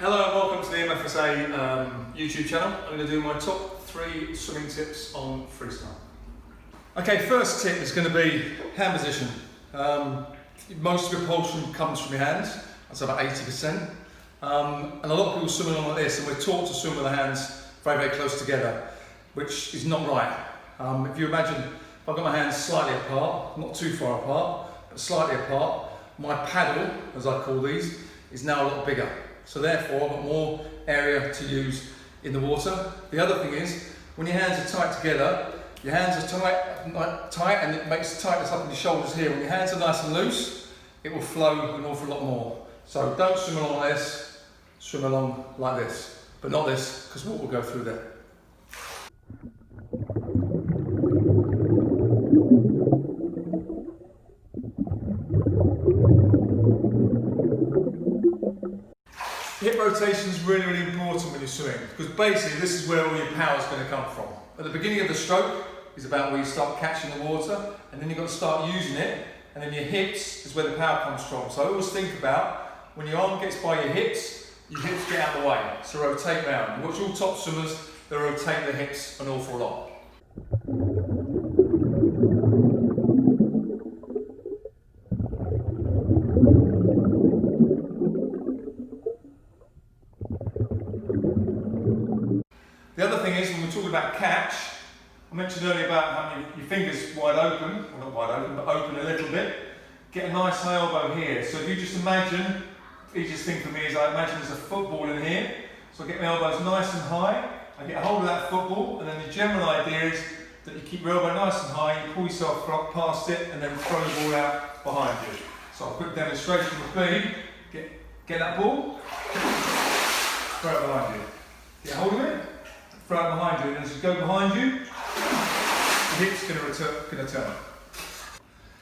Hello and welcome to the MFSA YouTube channel. I'm going to do my top 3 swimming tips on freestyle. Okay, first tip is going to be hand position. Most of your propulsion comes from your hands, that's about 80%. And a lot of people swim along like this, and we're taught to swim with the hands very, very close together, which is not right. If you imagine, if I've got my hands slightly apart, not too far apart, but slightly apart, my paddle, as I call these, is now a lot bigger. So therefore, I've got more area to use in the water. The other thing is, when your hands are tight together, your hands are tight and it makes tightness up in your shoulders here. When your hands are nice and loose, it will flow an awful lot more. So don't swim along like this, swim along like this. But not this, because water will go through there. Hip rotation is really, really important when you're swimming, because basically this is where all your power is going to come from. At the beginning of the stroke is about where you start catching the water, and then you've got to start using it, and then your hips is where the power comes from. So I always think about when your arm gets by your hips get out of the way, so rotate round. You watch all top swimmers, they rotate their hips an awful lot. The other thing is, when we're talking about catch, I mentioned earlier about having your fingers wide open, well not wide open, but open a little bit. Get a nice high elbow here. So if you just imagine, the easiest thing for me is I imagine there's a football in here. So I get my elbows nice and high, I get a hold of that football, and then the general idea is that you keep your elbow nice and high, you pull yourself past it, and then throw the ball out behind you. So a quick demonstration would be, get that ball, throw it behind you. Get hold of it, throw it behind you, and as you go behind you, the hip's going to turn.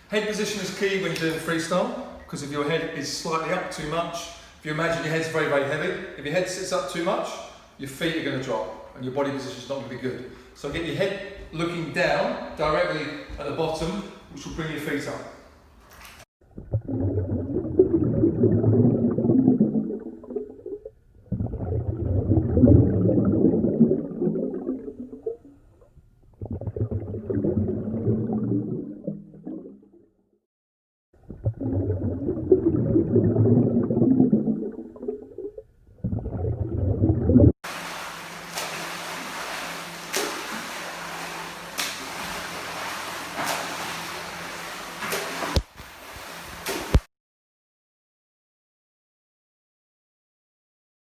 Head position is key when you're doing freestyle, because if your head is slightly up too much, if you imagine your head's very, very heavy, if your head sits up too much, your feet are going to drop, and your body position is not going to be good. So get your head looking down, directly at the bottom, which will bring your feet up.